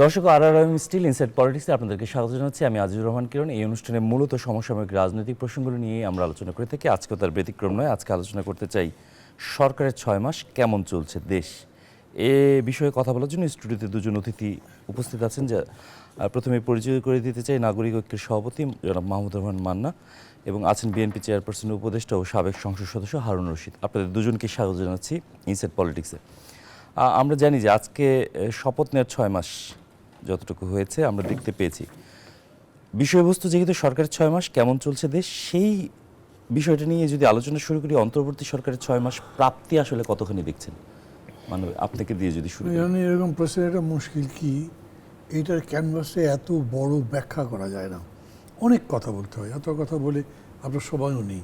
দর্শক, আরআরএম still inside পলিটিক্সে আপনাদেরকে স্বাগত জানাচ্ছি। আমি আজিজুর রহমান কিরণ। এই অনুষ্ঠানে মূলত সমসাময়িক রাজনৈতিক প্রসঙ্গগুলো নিয়ে আমরা আলোচনা করে থাকি। আজকেও তার ব্যতিক্রম নয়। আজকে আলোচনা করতে চাই সরকারের 6 মাস কেমন চলছে দেশ, এ বিষয়ে কথা বলার জন্য স্টুডিওতে দুজন অতিথি উপস্থিত আছেন। যা প্রথমে পরিচয় করে দিতে চাই নাগরিক ঐক্যের সভাপতি জনাব মাহমুদুর রহমান মান্না এবং আছেন বিএনপি চেয়ারপারসনের উপদেষ্টা ও সাবেক সংসদ সদস্য হারুন রশিদ। আপনাদের দুজনকে স্বাগত জানাচ্ছি ইনসাইড পলিটিক্সে। আমরা জানি যে আজকে শপথ নেওয়ার 6 মাস যতটুকু হয়েছে আমরা দেখতে পেয়েছি। বিষয়বস্তু যেহেতু সরকারের 6 মাস কেমন চলছে দেশ, সেই বিষয়টা নিয়ে যদি আলোচনা শুরু করি, অন্তর্বর্তী সরকারের 6 মাস প্রাপ্তি আসলে কতখানি দেখছেন? মানে আপনাকে দিয়ে যদি শুরু করি। এরকম প্রশ্নের একটা মুশকিল কি, এইটার ক্যানভাসে এত বড় ব্যাখ্যা করা যায় না, অনেক কথা বলতে হয়। এত কথা বলে আপনার সময়ও নেই।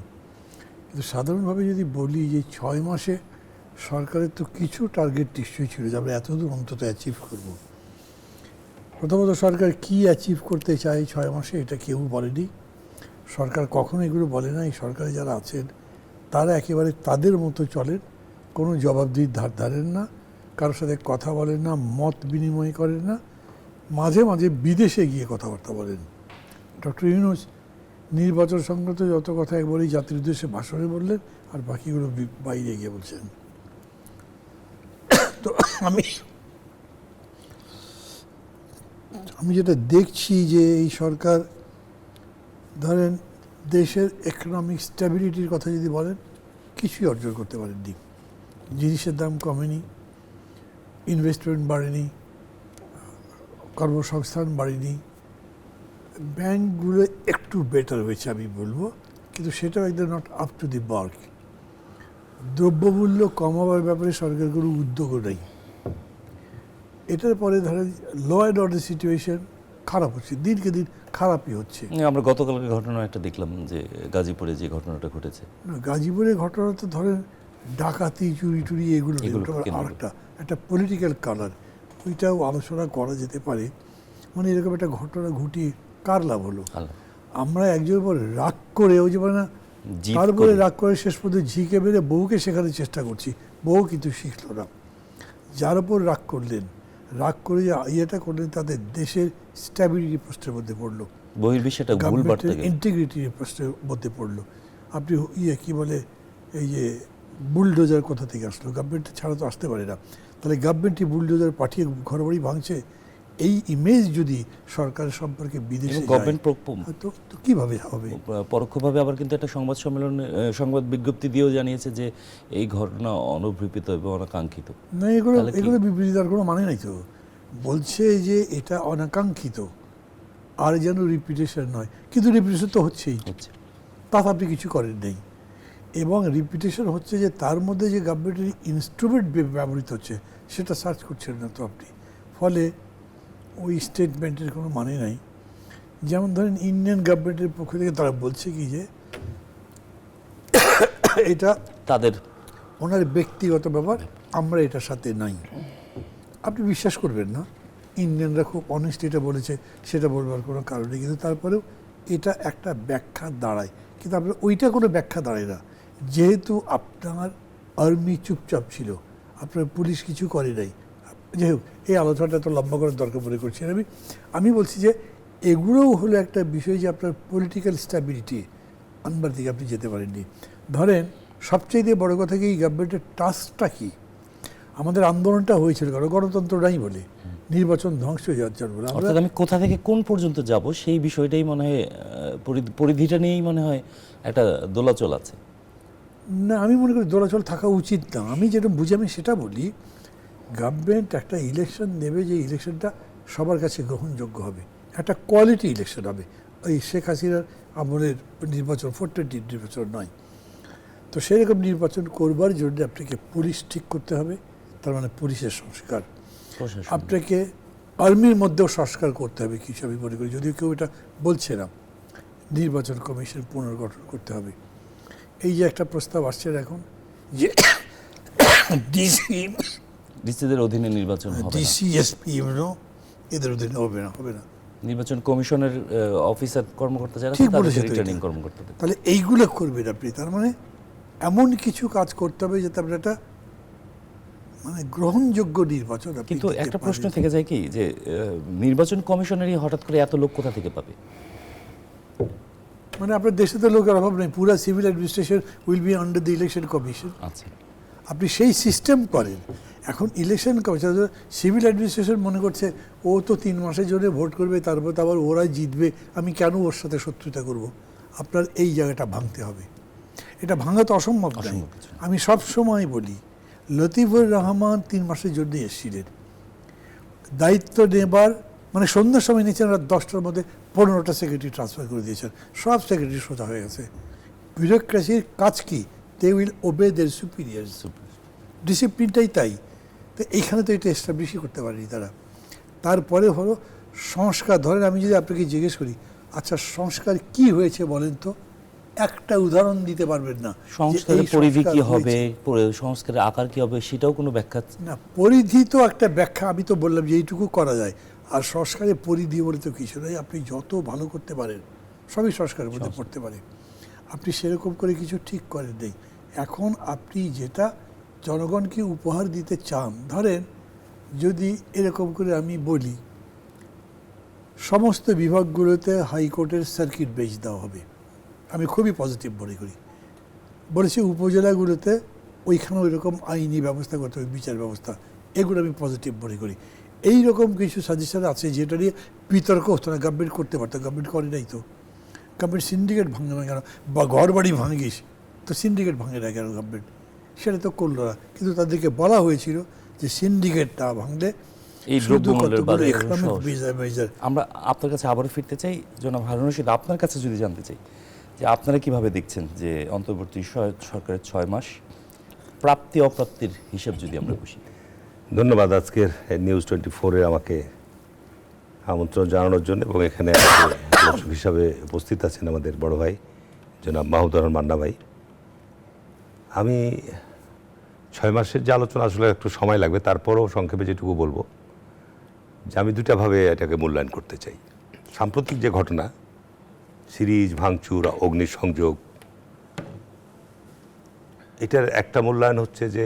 কিন্তু সাধারণভাবে যদি বলি যে 6 মাসে সরকারের তো কিছু টার্গেট নিশ্চয়ই ছিল যে আমরা এতদূর অন্তত অ্যাচিভ করব। প্রথমত সরকার কি অ্যাচিভ করতে চায় 6 মাসে, এটা কেউ বলেনি। সরকার কখনো এগুলো বলে না। এই সরকারে যারা আছেন তারা একেবারে তাদের মতো চলেন, কোনো জবাবদিহির ধার ধারেন না, কারোর সাথে কথা বলেন না, মত বিনিময় করেন না, মাঝে মাঝে বিদেশে গিয়ে কথাবার্তা বলেন। ডক্টর ইউনূস নির্বাচন সংক্রান্ত যত কথা একবারই জাতির উদ্দেশ্যে ভাষণে বললেন, আর বাকিগুলো বাইরে গিয়ে বলছেন। তো আমি যেটা দেখছি যে এই সরকার ধরেন দেশের ইকোনমিক স্ট্যাবিলিটির কথা যদি বলেন, কিছুই অর্জন করতে পারেননি। জিনিসের দাম কমেনি, ইনভেস্টমেন্ট বাড়েনি, কর্মসংস্থান বাড়েনি, ব্যাংকগুলো একটু বেটার হয়েছে আমি বলবো, কিন্তু সেটাও একদম not up to the mark. দ্রব্যমূল্য কমাবার ব্যাপারে সরকার কোনো উদ্যোগও নেই। এটার পরে ধরেন ল অ্যান্ড অর্ডার সিচুয়েশন খারাপ হচ্ছে, দিনকে দিন খারাপই হচ্ছে। আমরা গতকালকে ঘটনা একটা দেখলাম যে গাজীপুরে যে ঘটনাটা ঘটেছে। না, গাজীপুরের ঘটনা তো ধরেন ডাকাতি, চুরি টুরি এগুলো আর একটা পলিটিক্যাল কালার, ওইটাও আলোচনা করা যেতে পারে। মানে এরকম একটা ঘটনা ঘটিয়ে কার লাভ হলো? আমরা একজনের পর রাগ করে, ওই যে বলে না, তারপরে রাগ করে শেষ পর্যন্ত ঝিকে বেড়ে বউকে শেখাতে চেষ্টা করছি, বউ কিন্তু শিখল না। যার উপর রাগ করলেন, রাগ করে যে ইয়েটা করলেন, তাদের দেশের স্ট্যাবিলিটি প্রশ্নের মধ্যে পড়লো, বহির্বিশ্বে ইন্টিগ্রিটির প্রশ্নের মধ্যে পড়লো। আপনি কি বলে, এই যে বুলডোজার কোথা থেকে আসলো? গভর্নমেন্ট ছাড়া তো আসতে পারে না। তাহলে গভর্নমেন্টই বুলডোজার পাঠিয়ে ঘরবাড়ি ভাঙছে, এই ইমেজ যদি সরকারের সম্পর্কে বিদেশে তো কীভাবে হবে? পরোক্ষভাবে আবার কিন্তু একটা সংবাদ সম্মেলনে সংবাদ বিজ্ঞপ্তি দিয়েও জানিয়েছে যে এই ঘটনা অনভিপ্রেত এবং অনাকাঙ্ক্ষিত। না, এগুলো বিবৃতি দেওয়ার কোনো মানে নাই তো। বলছে যে এটা অনাকাঙ্ক্ষিত, আর যেন রিপিটেশন নয়, কিন্তু রিপিটেশন তো হচ্ছেই, তাতে আপনি কিছু করেন নেই। এবং রিপিটেশন হচ্ছে যে তার মধ্যে যে গভর্নমেন্টের ইনস্ট্রুমেন্ট ব্যবহৃত হচ্ছে সেটা সার্চ করছেন না তো আপনি, ফলে ওই স্টেটমেন্টের কোনো মানে নাই। যেমন ধরেন ইন্ডিয়ান গভর্নমেন্টের পক্ষ থেকে তারা বলছে কি যে এটা তাদের ওনার ব্যক্তিগত ব্যাপার, আমরা এটার সাথে নাই। আপনি বিশ্বাস করবেন না, ইন্ডিয়ানরা খুব অনেস্ট এটা বলেছে, সেটা বলবার কোনো কারণ নেই, কিন্তু তারপরেও এটা একটা ব্যাখ্যা দাঁড়ায়। কিন্তু আপনার ওইটা কোনো ব্যাখ্যা দাঁড়ায় না, যেহেতু আপনার আর্মি চুপচাপ ছিল, আপনার পুলিশ কিছু করে নাই। যাই হোক, এই আলোচনাটা তো লম্বা করার দরকার মনে করছি না। আমি বলছি যে এগুলোও হলো একটা বিষয় যে আপনার পলিটিক্যাল স্ট্যাবিলিটি আনবার দিকে আপনি যেতে পারেননি। ধরেন সবচেয়ে বড় কথা কি, এই গভর্নমেন্টের টাস্কটা কি? আমাদের আন্দোলনটা হয়েছিল কারণ গণতন্ত্র নাই বলে, নির্বাচন ধ্বংস হয়ে যাওয়ার জন্য। অর্থাৎ আমি কোথা থেকে কোন পর্যন্ত যাব সেই বিষয়টাই মনে হয়, পরিধিটা নিয়েই মনে হয় একটা দোলাচল আছে। না, আমি মনে করি দোলাচল থাকা উচিত না। আমি যেটা বুঝি আমি সেটা বলি, গভর্নমেন্ট একটা ইলেকশন নেবে, যে ইলেকশনটা সবার কাছে গ্রহণযোগ্য হবে, একটা কোয়ালিটি ইলেকশন হবে। ওই শেখ হাসিনার আমলের নির্বাচন 420 নির্বাচন নয়। তো সেরকম নির্বাচন করবার জন্য আপনাকে পুলিশ ঠিক করতে হবে, তার মানে পুলিশের সংস্কার। আপনাকে আর্মির মধ্যেও সংস্কার করতে হবে কিছু, আমি মনে করি, যদিও কেউ এটা বলছে না। নির্বাচন কমিশন পুনর্গঠন করতে হবে। এই যে একটা প্রস্তাব আসছে এখন যে ডিসিদের অধীনে নির্বাচন হবে, ডিসিএসপি এদের অধীনে হবে না। নির্বাচন কমিশনের অফিসার কর্মকর্তা যারা ঠিক বলেছে, রিটার্নিং কর্মকর্তা। তাহলে এইগুলো করবেন আপনি। তার মানে এমন কিছু কাজ করতে হবে যাতে আপনার একটা মানে গ্রহণযোগ্য নির্বাচন আপনি কিন্তু দিতে একটা প্রশ্ন পারেন। থেকে যায় কি যে নির্বাচন কমিশনারই হঠাৎ করে এত লোক কোথা থেকে পাবে? মানে আপনার দেশে তো লোকের অভাব নেই, পুরা civil administration will be under the election commission. আচ্ছা, আপনি সেই সিস্টেম করেন। এখন ইলেকশন কমিশন, সিভিল অ্যাডমিনিস্ট্রেশন মনে করছে ও তো 3 মাসের জন্য ভোট করবে, তারপর তো আবার ওরাই জিতবে, আমি কেন ওর সাথে শত্রুতা করব? আপনার এই জায়গাটা ভাঙতে হবে। এটা ভাঙা তো অসম্ভব নয়। অসম্ভব কিছু না। আমি সব সময় বলি, লতিফুর রহমান 3 মাসের জন্য এসেছিলেন, দায়িত্ব নেবার মানে সন্ধ্যার সময় নিয়েছেন, রাত 10টার মধ্যে 15টা সেক্রেটারি ট্রান্সফার করে দিয়েছেন, সব সেক্রেটারি সোজা হয়ে গেছে। বিউরোক্রেসির কাজ কি? দে উইল ওবে দের সুপিরিয়ার্স, ডিসিপ্লিনটাই তাই। তো এইখানে তো এটা এস্টাবলিশই করতে পারেনি তারা। তারপরে হলো সংস্কার। ধরেন আমি যদি আপনাকে জিজ্ঞেস করি, আচ্ছা সংস্কার কি হয়েছে বলেন তো, একটা উদাহরণ দিতে পারবেন না। যে সংস্কারের এই পরিধি কি সংস্কার হবে, হয়েছে। সংস্কারের আকার কি হবে, সেটাও কোনো ব্যাখ্যা না, পরিধি তো একটা ব্যাখ্যা, আমি তো বললাম যে এইটুকু করা যায়। আর সংস্কারের পরিধি বলে তো কিছু নয়, আপনি যত ভালো করতে পারেন সবই সংস্কারের মধ্যে পড়তে পারে। আপনি সেরকম করে কিছু ঠিক করেন নেই। এখন আপনি যেটা জনগণকে উপহার দিতে চান, ধরেন যদি এরকম করে আমি বলি সমস্ত বিভাগগুলোতে হাইকোর্টের সার্কিট বেঞ্চ দেওয়া হবে, আমি খুবই পজিটিভ মনে করি। বলেছি উপজেলাগুলোতে ওইখানেও এরকম আইনি ব্যবস্থা করতে হবে, বিচার ব্যবস্থা, এগুলো আমি পজিটিভ মনে করি। এই রকম কিছু সাজেশন আছে যেটা নিয়ে বিতর্ক হতো না, গভর্নমেন্ট করতে পারতো, গভর্নমেন্ট করে নাই তো। গভর্নমেন্ট সিন্ডিকেট ভাঙে না কেন? বা ঘর বাড়ি ভাঙিস তো সিন্ডিকেট ভাঙে না কেন গভর্নমেন্ট? সেটা তো করলো না, কিন্তু তাদেরকে বলা হয়েছিল যে সিন্ডিকেট না ভাঙলে এই শুধু দ্রব্যমূল্যের কতগুলো বাজারে ইকোনমিক সহজ। মেজার। আমরা আপনার কাছে আবারও ফিরতে চাই, জনাব হারুন রশিদ, আপনার কাছে যদি জানতে চাই যে আপনারা কিভাবে দেখছেন যে অন্তর্বর্তী সরকারের 6 মাস প্রাপ্তি অপ্রাপ্তির হিসাব যদি আমরা বসি? ধন্যবাদ আজকের নিউজ 24-এ আমাকে আমন্ত্রণ জানানোর জন্য, এবং এখানে আলোচক হিসাবে উপস্থিত আছেন আমাদের বড় ভাই জনাব মাহমুদুর রহমান মান্না ভাই। আমি 6 মাসের যে আলোচনা, আসলে একটু সময় লাগবে, তারপরও সংক্ষেপে যেটুকু বলবো যে আমি দুটাভাবে এটাকে মূল্যায়ন করতে চাই। সাম্প্রতিক যে ঘটনা, সিরিজ ভাঙচুর, অগ্নিসংযোগ, এটার একটা মূল্যায়ন হচ্ছে যে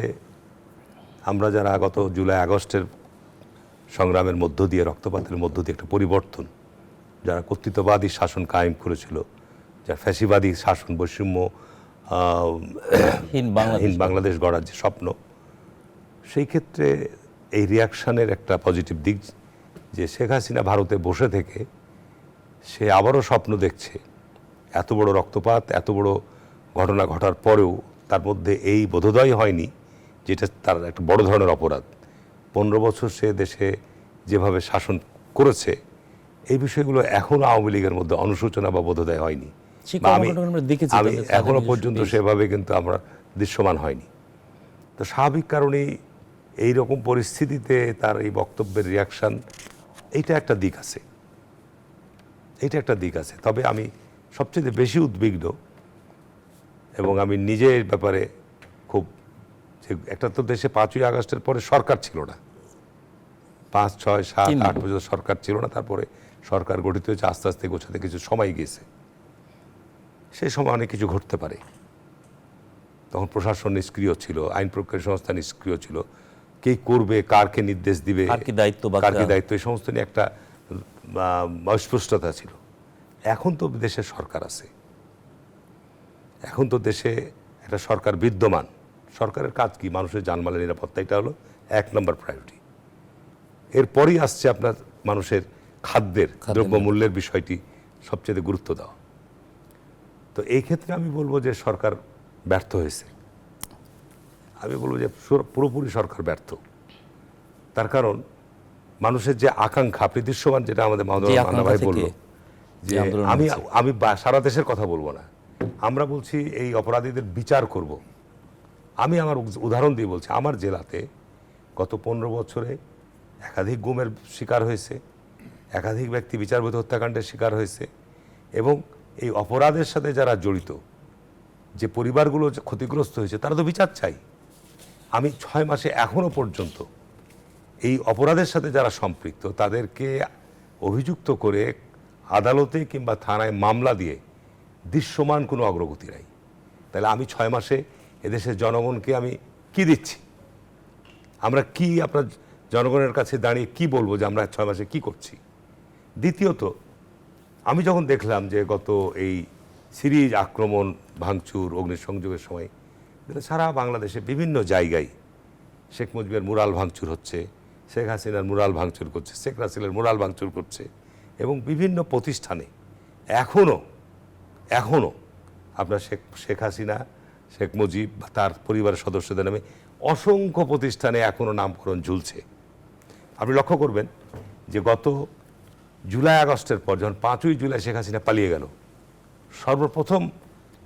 আমরা যারা গত জুলাই আগস্টের সংগ্রামের মধ্য দিয়ে, রক্তপাতের মধ্য দিয়ে একটা পরিবর্তন, যারা কর্তৃত্ববাদী শাসন কায়েম করেছিল, যারা ফ্যাসিবাদী শাসন, বৈষম্য হীন বাংলাদেশ গড়ার যে স্বপ্ন, সেই ক্ষেত্রে এই রিয়াকশানের একটা পজিটিভ দিক যে শেখ হাসিনা ভারতে বসে থেকে সে আবারও স্বপ্ন দেখছে। এত বড় রক্তপাত, এত বড় ঘটনা ঘটার পরেও তার মধ্যে এই বোধোদয় হয়নি যেটা তার একটা বড় ধরনের অপরাধ। 15 বছর সে দেশে যেভাবে শাসন করেছে, এই বিষয়গুলো এখনও আওয়ামী লীগের মধ্যে অনুশোচনা বা বোধোদয় হয়নি। আমি এখনো পর্যন্ত সেভাবে কিন্তু আমরা দৃশ্যমান হয়নি। তো স্বাভাবিক কারণেই এইরকম পরিস্থিতিতে তার এই বক্তব্যের রিয়াকশান, এইটা একটা দিক আছে, এইটা একটা দিক আছে। তবে আমি সবচেয়ে বেশি উদ্বিগ্ন, এবং আমি নিজের ব্যাপারে খুব, যে একটা তো দেশে 5ই আগস্টের পরে সরকার ছিল না, 5, 6, 7, 8 পর্যন্ত সরকার ছিল না। তারপরে সরকার গঠিত হয়েছে, আস্তে আস্তে গোছাতে কিছু সময় গিয়েছে। সেই সময় অনেক কিছু ঘটতে পারে। তখন প্রশাসন নিষ্ক্রিয় ছিল, আইন প্রক্রিয়া সংস্থা নিষ্ক্রিয় ছিল, কে করবে, কারকে নির্দেশ দিবে, কারকে দায়িত্ব, এই সমস্ত নিয়ে একটা অস্পষ্টতা ছিল। এখন তো দেশের সরকার আছে, এখন তো দেশে একটা সরকার বিদ্যমান। সরকারের কাজ কি? মানুষের জানমালের নিরাপত্তা, এটা হলো 1 নম্বর প্রায়োরিটি। এরপরই আসছে আপনার মানুষের খাদ্যের, দ্রব্যমূল্যের বিষয়টি সবচেয়ে গুরুত্ব দেওয়া। তো এই ক্ষেত্রে আমি বলবো যে সরকার ব্যর্থ হয়েছে। আমি বলবো যে পুরোপুরি সরকার ব্যর্থ। তার কারণ মানুষের যে আকাঙ্ক্ষা, আপনি দৃশ্যমান, যেটা আমাদের মাহমুদুর রহমান মান্না ভাই বললো, যে আমি সারা দেশের কথা বলবো না, আমরা বলছি এই অপরাধীদের বিচার করব। আমি আমার উদাহরণ দিয়ে বলছি, আমার জেলাতে গত 15 বছরে একাধিক গুমের শিকার হয়েছে, একাধিক ব্যক্তি বিচারবহির্ভূত হত্যাকাণ্ডের শিকার হয়েছে, এবং এই অপরাধের সাথে যারা জড়িত, যে পরিবারগুলো ক্ষতিগ্রস্ত হয়েছে, তারা তো বিচার চাই। আমি 6 মাসে এখনো পর্যন্ত এই অপরাধের সাথে যারা সম্পৃক্ত তাদেরকে অভিযুক্ত করে আদালতে কিংবা থানায় মামলা দিয়ে দৃশ্যমান কোনো অগ্রগতি নাই। তাহলে আমি 6 মাসে এদেশের জনগণকে আমি কি দিচ্ছি? আমরা কি আপনার জনগণের কাছে দাঁড়িয়ে কি বলবো যে আমরা 6 মাসে কি করছি? দ্বিতীয়ত, আমি যখন দেখলাম যে গত এই সিরিজ আক্রমণ, ভাঙচুর, অগ্নিসংযোগের সময় সারা বাংলাদেশে বিভিন্ন জায়গায় শেখ মুজিবের মুরাল ভাঙচুর হচ্ছে, শেখ হাসিনার মুরাল ভাঙচুর করছে, শেখ রাসেলের মুরাল ভাঙচুর করছে, এবং বিভিন্ন প্রতিষ্ঠানে এখনও আপনার শেখ হাসিনা, শেখ মুজিব বা তার পরিবারের সদস্যদের নামে অসংখ্য প্রতিষ্ঠানে এখনও নামকরণ ঝুলছে। আপনি লক্ষ্য করবেন যে গত জুলাই আগস্টের পর যখন 5ই জুলাই শেখ হাসিনা পালিয়ে গেল, সর্বপ্রথম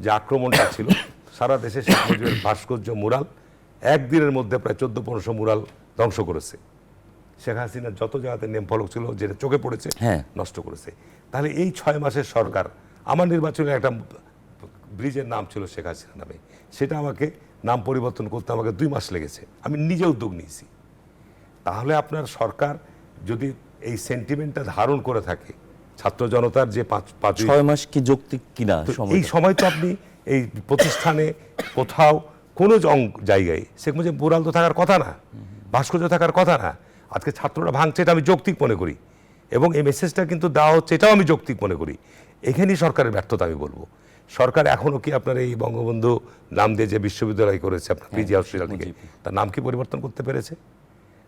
যে আক্রমণটা ছিল সারা দেশে শেখ মুজিবের ভাস্কর্য মুরাল একদিনের মধ্যে প্রায় 1400-1500 মুরাল ধ্বংস করেছে। শেখ হাসিনার যত জায়গাতে নেম ফলক ছিল যেটা চোখে পড়েছে নষ্ট করেছে। তাহলে এই 6 মাসের সরকার, আমার নির্বাচনের একটা ব্রিজের নাম ছিল শেখ হাসিনা নামে, সেটা আমাকে নাম পরিবর্তন করতে আমাকে 2 মাস লেগেছে, আমি নিজে উদ্যোগ নিয়েছি। তাহলে আপনার সরকার যদি এই সেন্টিমেন্টটা ধারণ করে থাকে, ছাত্র জনতার যে 6 মাস কি যৌক্তিক কিনা, এই সময় তো আপনি এই প্রতিষ্ঠানে কোথাও কোনো জায়গায় শেখ মুজিব মুরাল তো থাকার কথা না, ভাস্কর্য থাকার কথা না। আজকে ছাত্ররা ভাঙছে, এটা আমি যৌক্তিক মনে করি, এবং এই মেসেজটা কিন্তু দেওয়া হচ্ছে, এটাও আমি যৌক্তিক মনে করি। এখানেই সরকারের ব্যর্থতা আমি বলবো। সরকার এখনও কি আপনার এই বঙ্গবন্ধু নাম দিয়ে যে বিশ্ববিদ্যালয় করেছে আপনার পিজি হসপিটাল থেকে, তার নাম কি পরিবর্তন করতে পেরেছে?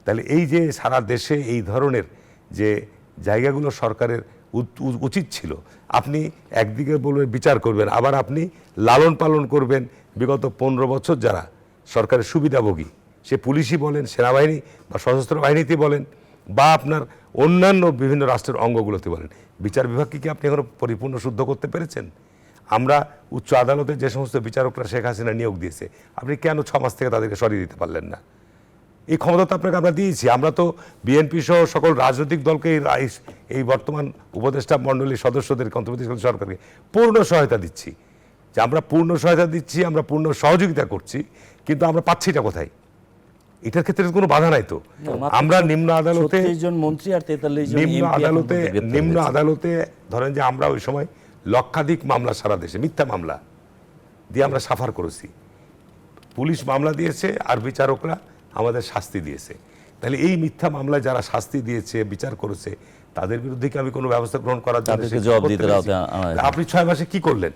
তাহলে এই যে সারা দেশে এই ধরনের যে জায়গাগুলো সরকারের উচিত ছিল, আপনি একদিকে বলবেন বিচার করবেন, আবার আপনি লালন পালন করবেন বিগত 15 বছর যারা সরকারের সুবিধাভোগী, সে পুলিশই বলেন, সেনাবাহিনী বা সশস্ত্র বাহিনীতে বলেন, বা আপনার অন্যান্য বিভিন্ন রাষ্ট্রের অঙ্গগুলোতে বলেন, বিচার বিভাগকে কি আপনি এখনো পরিপূর্ণ শুদ্ধ করতে পেরেছেন? আমরা উচ্চ আদালতে যে সমস্ত বিচারকরা শেখ হাসিনা নিয়োগ দিয়েছে, আপনি কেন 6 মাস থেকে তাদেরকে সরিয়ে দিতে পারলেন না? এই ক্ষমতা তো আপনাকে আমরা দিয়েছি। আমরা তো বিএনপি সহ সকল রাজনৈতিক দলকে এই বর্তমান উপদেষ্টা মণ্ডলীর সদস্যদের অন্তর্বর্তীকালীন সরকারকে পূর্ণ সহায়তা দিচ্ছি, যে আমরা পূর্ণ সহায়তা দিচ্ছি, আমরা পূর্ণ সহযোগিতা করছি, কিন্তু আমরা পাচ্ছিটা কোথায়? এটার ক্ষেত্রে কোনো বাধা নাই তো। আমরা নিম্ন আদালতে মন্ত্রী আর 43 জন নিম্ন আদালতে ধরেন যে আমরা ওই সময় লক্ষাধিক মামলা সারা দেশে মিথ্যা মামলা দিয়ে আমরা সাফার করেছি, পুলিশ মামলা দিয়েছে আর বিচারকরা আমাদের শাস্তি দিয়েছে। তাহলে এই মিথ্যা মামলায় যারা শাস্তি দিয়েছে, বিচার করেছে, তাদের বিরুদ্ধে কি আমি কোনো ব্যবস্থা গ্রহণ করার জন্য জবাব দিতে? আপনি 6 মাসে কি করলেন?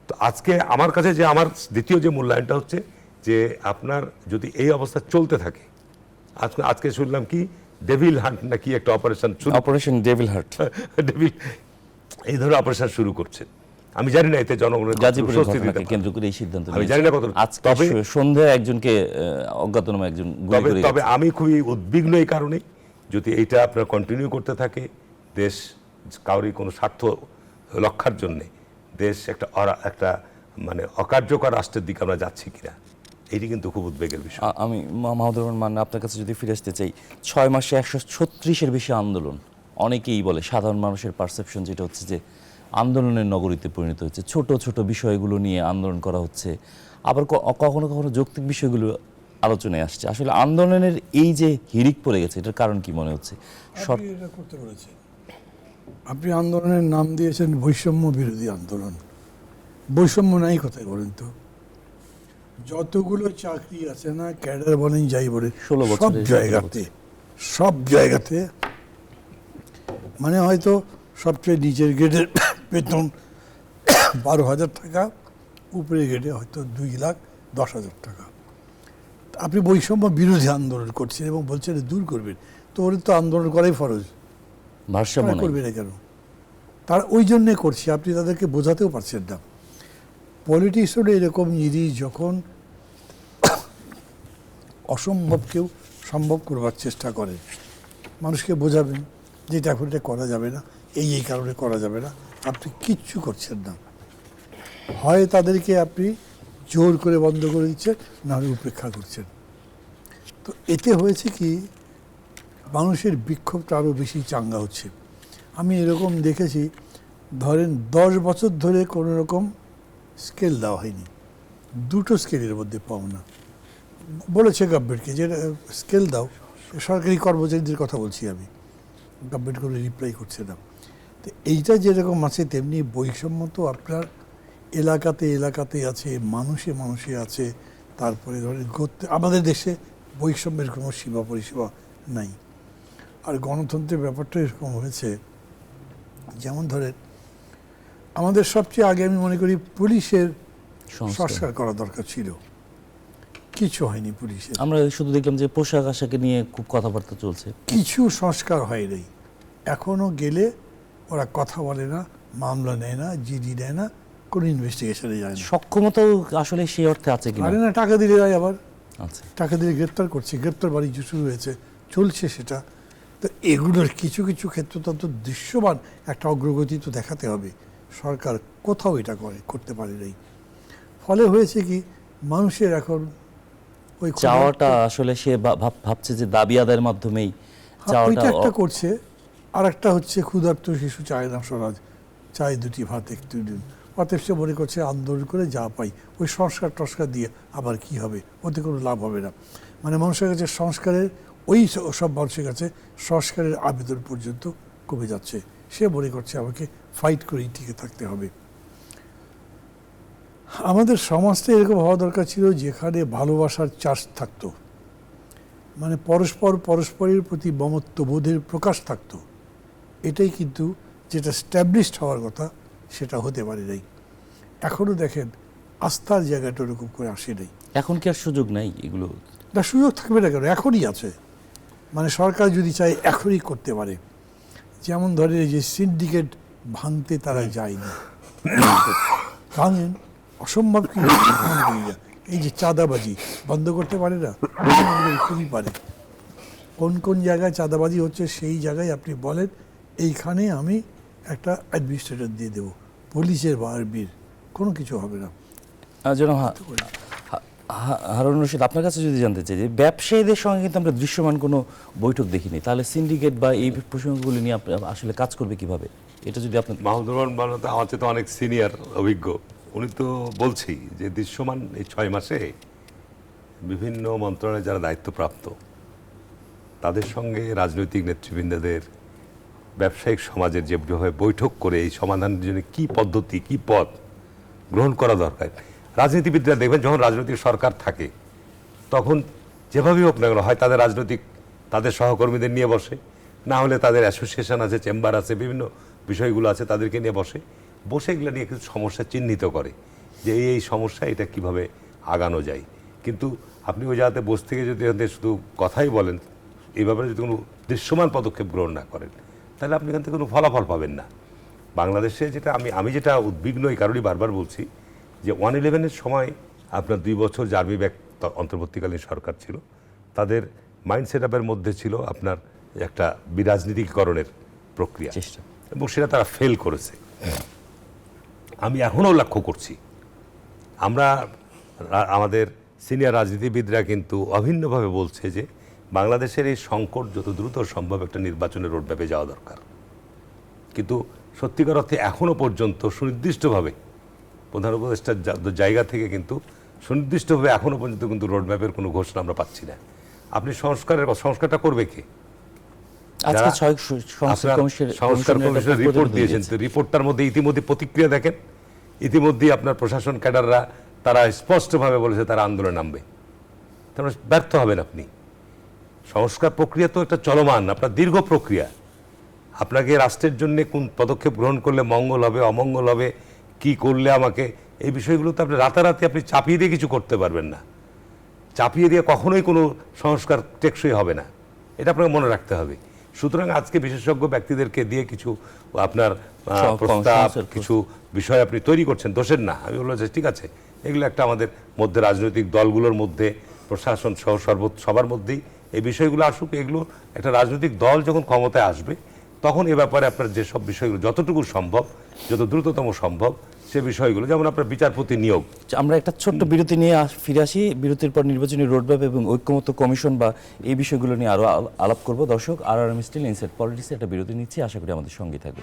তো আজকে আমার কাছে যে আমার দ্বিতীয় যে মূল্যায়নটা হচ্ছে যে আপনার যদি এই অবস্থা চলতে থাকে, আজকে শুনলাম কি ডেভিল হান্ট নাকি একটা অপারেশন ডেভিল হান্ট, ডেভিল এই ধরনের অপারেশন শুরু করছে। আমি জানি না এতে জনগণের কেন্দ্র করে এই সিদ্ধান্ত আমি জানি না কত, তবে সন্ধ্যায় একজনকে অজ্ঞাতনামা একজন গুলি করে। তবে আমি খুবই উদ্বিগ্ন এই কারণে, যদি এইটা আপনার কন্টিনিউ করতে থাকে, দেশ কাউরি কোনো স্বার্থ রক্ষার জন্যে দেশ একটা মানে অকার্যকর রাষ্ট্রের দিকে আমরা যাচ্ছি কিনা, এটি কিন্তু খুব উদ্বেগের বিষয়। আমি মাহমুদুর রহমান মান্না, আপনার কাছে যদি ফিরে আসতে চাই, 6 মাসে 136-এর বেশি আন্দোলন, অনেকেই বলে, সাধারণ মানুষের পারসেপশন যেটা হচ্ছে যে আন্দোলনের নগরীতে পরিণত হচ্ছে, ছোট ছোট বিষয়গুলো নিয়ে আন্দোলন করা হচ্ছে, আবার কখনো কখনো যৌক্তিক বিষয়গুলো আলোচনায় আসছে। আসলে আন্দোলনের এই যে হিড়িক পড়ে গেছে, এটার কারণ কি মনে হচ্ছে? এটা করতে পেরেছেন, আপনি আন্দোলনের নাম দিয়েছেন বৈষম্য বিরোধী আন্দোলন। বৈষম্য নাই কোথায় বলেন তো? যতগুলো চাকরি আছে না, ক্যাডার বলেন যাই বলেন, সব জায়গাতে মানে হয়তো সবচেয়ে নিচের গ্রেডের বেতন 12,000 টাকা, উপরে গ্রেডে হয়তো 2,10,000 টাকা। আপনি বৈষম্য বিরোধী আন্দোলন করছেন এবং বলছেন দূর করবেন, তো ওরা তো আন্দোলন করাই ফরজ, ভারসাম্য করবে না কেন? তারা ওই জন্যে করছে, আপনি তাদেরকে বোঝাতেও পারছেন না। পলিটিক্স হলে এরকম জিনিস, যখন অসম্ভবকেও সম্ভব করবার চেষ্টা করে, মানুষকে বোঝাবেন যে এটা এখন এটা করা যাবে না, এই কারণে করা যাবে না, আপনি কিচ্ছু করছেন না। হয় তাদেরকে আপনি জোর করে বন্ধ করে দিচ্ছেন, নাহলে উপেক্ষা করছেন। তো এতে হয়েছে কি, মানুষের বিক্ষোভটা আরও বেশি চাঙ্গা হচ্ছে। আমি এরকম দেখেছি, ধরেন 10 বছর ধরে কোনো রকম স্কেল দেওয়া হয়নি, 2টো স্কেলের মধ্যে পাও না, বলেছে গভর্নমেন্টকে যে স্কেল দাও, সরকারি কর্মচারীদের কথা বলছি আমি, গভর্নমেন্ট কোনো রিপ্লাই করছে না। তো এইটা যেরকম আছে, তেমনি বৈষম্য তো আপনার এলাকাতে এলাকাতে আছে, মানুষে মানুষে আছে। তারপরে ধরেন আমাদের দেশে বৈষম্যের কোনো সীমা পরিসীমা নাই। আর গণতন্ত্রের ব্যাপারটা এরকম হয়েছে, যেমন ধরেন আমাদের সবচেয়ে আগে আমি মনে করি পুলিশের সংস্কার করা দরকার ছিল, কিছু হয়নি পুলিশের। আমরা শুধু দেখলাম যে পোশাক আশাকে নিয়ে খুব কথাবার্তা চলছে, কিছু সংস্কার হয় নাই। এখনো গেলে ওরা কথা বলে না, মামলা নেয় না, জিডি দেয় না, কোনো ইনভেস্টিগেশনে যায় না। সক্ষমতাও আসলে সেই অর্থে আছে কিনা? পারে না, টাকা দিলে যায় আবার, আচ্ছা, টাকা দিয়ে গ্রেপ্তার করছে, গ্রেপ্তার বাণিজ্য শুরু হয়েছে, চলছে সেটা। তো এগুলোর কিছু কিছু ক্ষেত্রে তো দৃশ্যমান একটা অগ্রগতি তো দেখাতে হবে। সরকার কোথাও এটা করতে পারে নাই। ফলে হয়েছে কি, মানুষের এখন ওই চাওয়াটা আসলে সে ভাবছে যে দাবি আদায়ের মাধ্যমেই চাওয়াটা ওইটা একটা করছে। আর একটা হচ্ছে ক্ষুধার্ত শিশু চায় না স্বরাজ, চায় দুটি ভাত একটু দিন। অতএব সে মনে করছে আন্দোলন করে যা পাই, ওই সংস্কার টস্কার দিয়ে আবার কি হবে, ওতে কোনো লাভ হবে না। মানে মানুষের কাছে সংস্কারের ওই সব মানুষের কাছে সংস্কারের আবেদন পর্যন্ত কমে যাচ্ছে। সে মনে করছে আমাকে ফাইট করেই টিকে থাকতে হবে। আমাদের সমাজটা এরকম হওয়া দরকার ছিল যেখানে ভালোবাসার চাষ থাকতো, মানে পরস্পরের প্রতি মমত্ববোধের প্রকাশ থাকতো। এটাই কিন্তু যেটা স্ট্যাবলিশড হওয়ার কথা সেটা হতে পারে নাই। এখনও দেখেন আস্থার জায়গাটা ওরকম করে আসে নাই। এখন কি আর সুযোগ নাই এগুলো? না, সুযোগ থাকবে না কেন, এখনই আছে। মানে সরকার যদি চায় এখনই করতে পারে। যেমন ধরে এই যে সিন্ডিকেট ভাঙতে তারা যায়নি, ভাঙেন, অসম্ভব কি এই যে চাঁদাবাজি বন্ধ করতে পারে না, খুবই পারে। কোন কোন জায়গায় চাঁদাবাজি হচ্ছে সেই জায়গায় আপনি বলেন এইখানে আমি একটা অ্যাডমিনিস্ট্রেটর দিয়ে দেবো, পুলিশের বারবির, কোনো কিছু হবে না। যেন হারুন রশিদ, আপনার কাছে যদি জানতে চাই যে ব্যবসায়ীদের সঙ্গে কিন্তু আমরা দৃশ্যমান কোনো বৈঠক দেখিনি, তাহলে সিন্ডিকেট বা এই প্রসঙ্গগুলি নিয়ে আসলে কাজ করবে কিভাবে? এটা যদি আপনি মাহমুদুর রহমান বানো তো আমার চেয়ে তো অনেক সিনিয়র অভিজ্ঞ, উনি তো বলছি যে দৃশ্যমান এই 6 মাসে বিভিন্ন মন্ত্রণালয়ে যারা দায়িত্বপ্রাপ্ত তাদের সঙ্গে রাজনৈতিক নেতৃবৃন্দদের, ব্যবসায়িক সমাজের যেভাবে বৈঠক করে এই সমাধানের জন্য কী পদ্ধতি, কী পথ গ্রহণ করা দরকার। রাজনীতিবিদরা দেখবেন যখন রাজনৈতিক সরকার থাকে তখন যেভাবেই হোক না কেন, হয় তাদের রাজনৈতিক তাদের সহকর্মীদের নিয়ে বসে, না হলে তাদের অ্যাসোসিয়েশন আছে, চেম্বার আছে, বিভিন্ন বিষয়গুলো আছে, তাদেরকে নিয়ে বসে এগুলো নিয়ে কিছু সমস্যা চিহ্নিত করে যে এই সমস্যা, এটা কিভাবে আগানো যায়। কিন্তু আপনি ওই জায়গাতে বসে থেকে যদি শুধু কথাই বলেন, এই ব্যাপারে যদি কোনো দৃশ্যমান পদক্ষেপ গ্রহণ না করেন, তাহলে আপনি এখান থেকে কোনো ফলাফল পাবেন না। বাংলাদেশে যেটা আমি যেটা উদ্বিগ্ন এই কারণেই বারবার বলছি যে 1/11-এর সময় আপনার 2 বছর যে আর্মি ব্যাক অন্তর্বর্তীকালীন সরকার ছিল, তাদের মাইন্ড সেট আপের মধ্যে ছিল আপনার একটা বিরাজনীতিকরণের প্রক্রিয়া, চেষ্টা, এবং সেটা তারা ফেল করেছে। আমি এখনও লক্ষ্য করছি, আমাদের সিনিয়র রাজনীতিবিদরা কিন্তু অভিন্নভাবে বলছে যে বাংলাদেশের এই সংকট যত দ্রুত সম্ভব একটা নির্বাচনের রোডম্যাপে যাওয়া দরকার। কিন্তু সত্যিকার অর্থে এখনও পর্যন্ত সুনির্দিষ্টভাবে প্রধান উপদেষ্টার জায়গা থেকে কিন্তু সুনির্দিষ্টভাবে এখনও পর্যন্ত কিন্তু রোডম্যাপের কোনো ঘোষণা আমরা পাচ্ছি না। আপনি সংস্কারটা করবে কে? সংস্কার কমিশনের রিপোর্ট দিয়েছেন, তো রিপোর্টটার মধ্যে ইতিমধ্যে প্রতিক্রিয়া দেখেন, ইতিমধ্যেই আপনার প্রশাসন ক্যাডাররা তারা স্পষ্টভাবে বলেছে তারা আন্দোলনে নামবে। তারপরে ব্যর্থ হবেন আপনি। সংস্কার প্রক্রিয়া তো একটা চলমান, আপনার দীর্ঘ প্রক্রিয়া। আপনাকে রাষ্ট্রের জন্য কোন পদক্ষেপ গ্রহণ করলে মঙ্গল হবে, অমঙ্গল হবে, কি করলে আমাকে, এই বিষয়গুলো তো আপনি রাতারাতি আপনি চাপিয়ে দিয়ে কিছু করতে পারবেন না। চাপিয়ে দিয়ে কখনোই কোনো সংস্কার টেকসই হবে না, এটা আপনাকে মনে রাখতে হবে। সুতরাং আজকে বিশেষজ্ঞ ব্যক্তিদেরকে দিয়ে কিছু আপনার প্রস্তাব, কিছু বিষয় আপনি তৈরি করছেন, দোষের না। আমি বলবো যে ঠিক আছে, এগুলো একটা আমাদের মধ্যে রাজনৈতিক দলগুলোর মধ্যে, প্রশাসন সহ সবার মধ্যেই এই বিষয়গুলো আসুক। এগুলো একটা রাজনৈতিক দল যখন ক্ষমতায় আসবে তখন এ ব্যাপারে আপনার যেসব বিষয়গুলো যতটুকু সম্ভব, যত দ্রুততম সম্ভব, সে বিষয়গুলো, যেমন আপনার বিচারপতি নিয়োগ। আমরা একটা ছোট্ট বিরতি নিয়ে ফিরে আসি। বিরতির পর নির্বাচনী রোডম্যাপ এবং ঐক্যমত্য কমিশন বা এই বিষয়গুলো নিয়ে আরও আলাপ করব। দর্শক, RRM স্টিল ইনসাইড পলিটিক্সে একটা বিরতি নিচ্ছি, আশা করি আমাদের সঙ্গে থাকবে।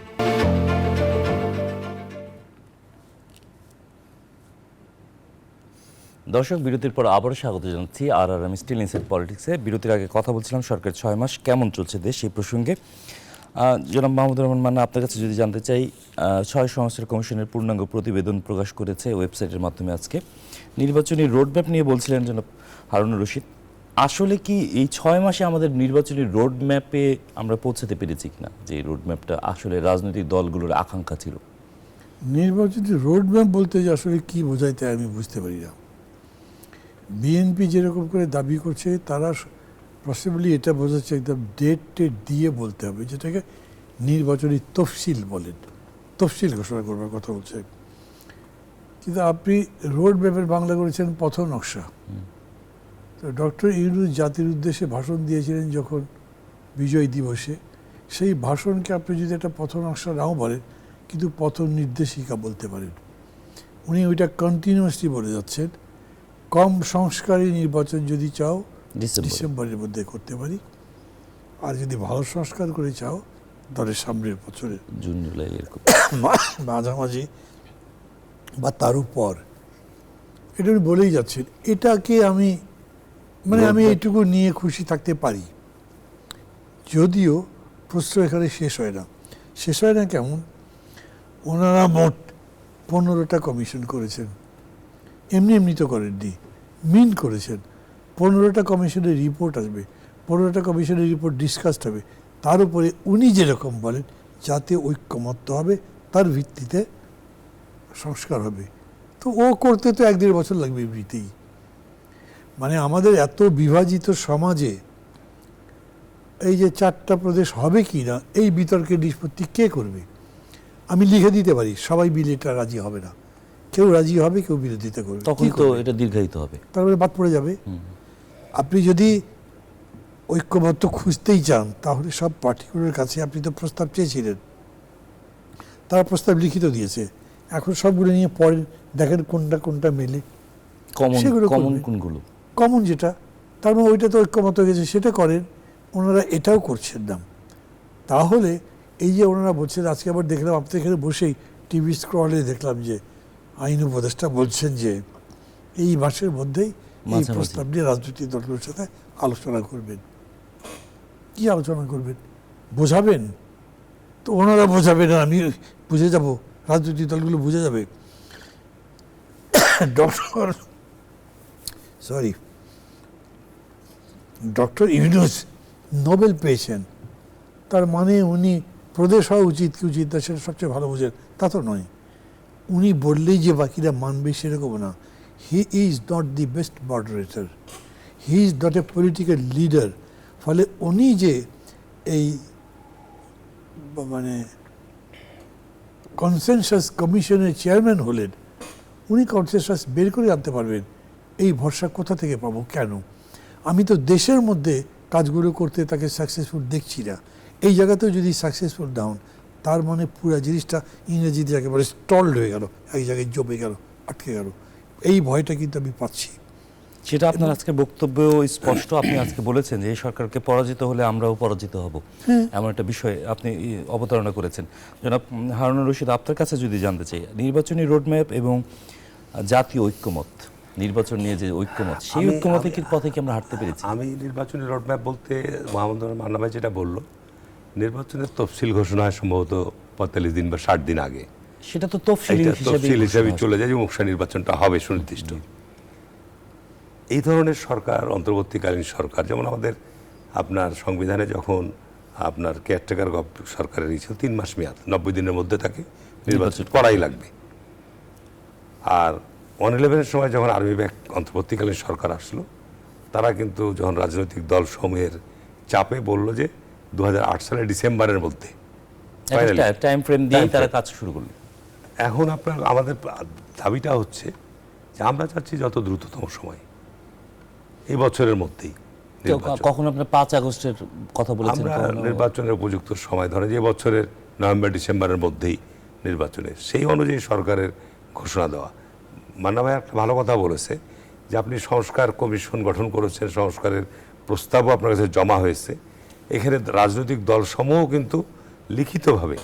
দর্শক, বিরতির পর আবারও স্বাগত জানাচ্ছি RRM স্টিল ইনসাইড পলিটিক্সে। বিরতির আগে কথা বলছিলাম সরকারের 6 মাস কেমন চলছে দেশ, সেই প্রসঙ্গে। জনাব মাহমুদুর রহমান মান্না, আপনার কাছে যদি জানতে চাই, 6 সংস্কার কমিশনের পূর্ণাঙ্গ প্রতিবেদন প্রকাশ করেছে ওয়েবসাইটের মাধ্যমে আজকে। নির্বাচনী রোডম্যাপ নিয়ে বলছিলেন জনাব হারুনুর রশিদ, আসলে কি এই 6 মাসে আমাদের নির্বাচনী রোড ম্যাপে আমরা পৌঁছাতে পেরেছি কিনা, যে এই রোড ম্যাপটা আসলে রাজনৈতিক দলগুলোর আকাঙ্ক্ষা ছিল? নির্বাচনী রোড ম্যাপ বলতে যে আসলে কি বোঝাইতে আমি বুঝতে পারি না। বিএনপি যেরকম করে দাবি করছে, তারা পসিবলি এটা বোঝাচ্ছে একদম ডেট দিয়ে বলতে হবে, যেটাকে নির্বাচনী তফসিল বলেন, তফসিল ঘোষণা করবার কথা বলছে। কিন্তু আপনি রোড ম্যাপের বাংলা করেছেন পথ নকশা। তো ডক্টর ইউনূস জাতির উদ্দেশ্যে ভাষণ দিয়েছিলেন যখন বিজয় দিবসে, সেই ভাষণকে আপনি যদি একটা পথ নকশা নাও বলেন, কিন্তু পথ নির্দেশিকা বলতে পারেন। উনি ওইটা কন্টিনিউয়াসলি বলে যাচ্ছেন, কম সংস্কারী নির্বাচন যদি চাও ডিসেম্বরের মধ্যে করতে পারি, আর যদি ভালো সংস্কার করে চাও তাহলে সামনের বছরে জুন জুলাই এরকম মাঝামাঝি বা তার উপর। এটা উনি বলেই যাচ্ছেন। এটাকে আমি আমি এইটুকু নিয়ে খুশি থাকতে পারি, যদিও প্রশ্ন এখানে শেষ হয় না। শেষ হয় না কেমন? ওনারা মোট 15টা কমিশন করেছেন, এমনি এমনি তো করেননি, মিন করেছেন। 15টা কমিশনের রিপোর্ট আসবে, 15টা কমিশনের রিপোর্ট ডিসকাসড হবে, তার উপরে উনি যেরকম বলেন যাতে ঐক্যমত্য হবে, তার ভিত্তিতে সংস্কার হবে। তো ও করতে তো 1-1.5 বছর লাগবে এমনিতেই। আমাদের এত বিভাজিত সমাজে এই যে 4টা প্রদেশ হবে কি না, এই বিতর্কের নিষ্পত্তি কে করবে? আমি লিখে দিতে পারি, সবাই মিলে এটা রাজি হবে না, কেউ রাজি হবে, কেউ বিরোধিতা করবে, তখন তো এটা দীর্ঘায়িত হবে, তারপরে বাদ পড়ে যাবে। আপনি যদি ঐক্যমত্য খুঁজতেই চান, তাহলে সব পার্টিগুলোর কাছে আপনি তো প্রস্তাব চেয়েছিলেন, তারা প্রস্তাব লিখিত দিয়েছে, এখন সবগুলো নিয়ে পড়েন, দেখেন কোনটা কোনটা মেলে, সেগুলো কমন কোনগুলো, কমন যেটা, তার মানে ওইটা তো ঐক্যমত হয়ে গেছে, সেটা করেন। ওনারা এটাও করছেন না। তাহলে এই যে ওনারা বলছেন, আজকে আবার দেখলাম আপনাদের এখানে বসেই টিভি স্ক্রলে দেখলাম যে আইন উপদেষ্টা বলছেন যে এই মাসের মধ্যেই এই প্রস্তাব নিয়ে রাজনৈতিক দলগুলোর সাথে আলোচনা করবেন। কি আলোচনা করবেন? বোঝাবেন? তো ওনারা বোঝাবেন আর আমি বুঝে যাব, রাজনৈতিক দলগুলো বুঝে যাবে। ডক্টর ইউনূস নোবেল পেয়েছেন, তার মানে উনি প্রদেশ হওয়া উচিত কি উচিত না সেটা সবচেয়ে ভালো বোঝেন, তা তো নয়। উনি বললেই যে বাকিরা মানবে সেরকম না। He is not the best moderator, he is not a political leader. ফলে উনি যে এই কনসেনসাস কমিশনের চেয়ারম্যান হলেন, উনি কনসেনসাস বের করে আনতে পারবেন, এই ভরসা কোথা থেকে পাবো? কেন? আমি তো দেশের মধ্যে কাজগুলো করতে তাকে সাকসেসফুল দেখছি না। এই জায়গাতেও যদি সাকসেসফুল না হন, তার মানে পুরো জিনিসটা ইংরেজিতে একেবারে স্টলড হয়ে গেল, এক জায়গায় জমে গেল, আটকে গেল। এই ভয়টা কিন্তু আমি পাচ্ছি। সেটা আপনার আজকে বক্তব্যেও স্পষ্ট। আপনি আজকে বলেছেন যে এই সরকারকে পরাজিত হলে আমরাও পরাজিত হব, এমন একটা বিষয় আপনি অবতারণা করেছেন। জনাব হারুনুর রশিদ, আপনার কাছে যদি জানতে চাই, নির্বাচনী রোডম্যাপ এবং জাতীয় ঐক্যমত, নির্বাচন নিয়ে যে ঐক্যমত, সেই ঐক্যমতের পথে কি আমরা হাঁটতে পেরেছি? আমি নির্বাচনী রোডম্যাপ বলতে মোহাম্মদ মান্না ভাই যেটা বললো, নির্বাচনের তফসিল ঘোষণা হয় সম্ভবত 45 দিন বা 60 দিন আগে। সেটা তো তফসিল হিসাবে চলে যায় যে মুখসা নির্বাচনটা হবে সুনির্দিষ্ট। এই ধরনের সরকার, অন্তর্বর্তীকালীন সরকার, যেমন আমাদের আপনার সংবিধানে যখন আপনার কেয়ারটেকার সরকারের ছিল 3 মাস মেয়াদ, 90 দিনের মধ্যে তাকে নির্বাচন করাই লাগবে। আর 111-এর সময় যখন আর্মি ব্যাক অন্তর্বর্তীকালীন সরকার আসলো, তারা কিন্তু যখন রাজনৈতিক দল সমূহের চাপে বলল যে 2008 সালের ডিসেম্বরের মধ্যে টাইম ফ্রেম দিয়ে তারা কাজ শুরু করলো। এখন আপনার আমাদের দাবিটা হচ্ছে যে আমরা চাচ্ছি যত দ্রুততম সময়, এই বছরের মধ্যেই। কখন আপনার 5 আগস্টের কথা বলেছেন? আমরা নির্বাচনের উপযুক্ত সময় ধরে যে বছরের নভেম্বর ডিসেম্বরের মধ্যেই নির্বাচনের, সেই অনুযায়ী সরকারের ঘোষণা দেওয়া। মান্না ভাই একটা ভালো কথা বলেছে যে আপনি সংস্কার কমিশন গঠন করেছেন, সংস্কারের প্রস্তাবও আপনার কাছে জমা হয়েছে। এখানে রাজনৈতিক দলসমূহ কিন্তু লিখিতভাবে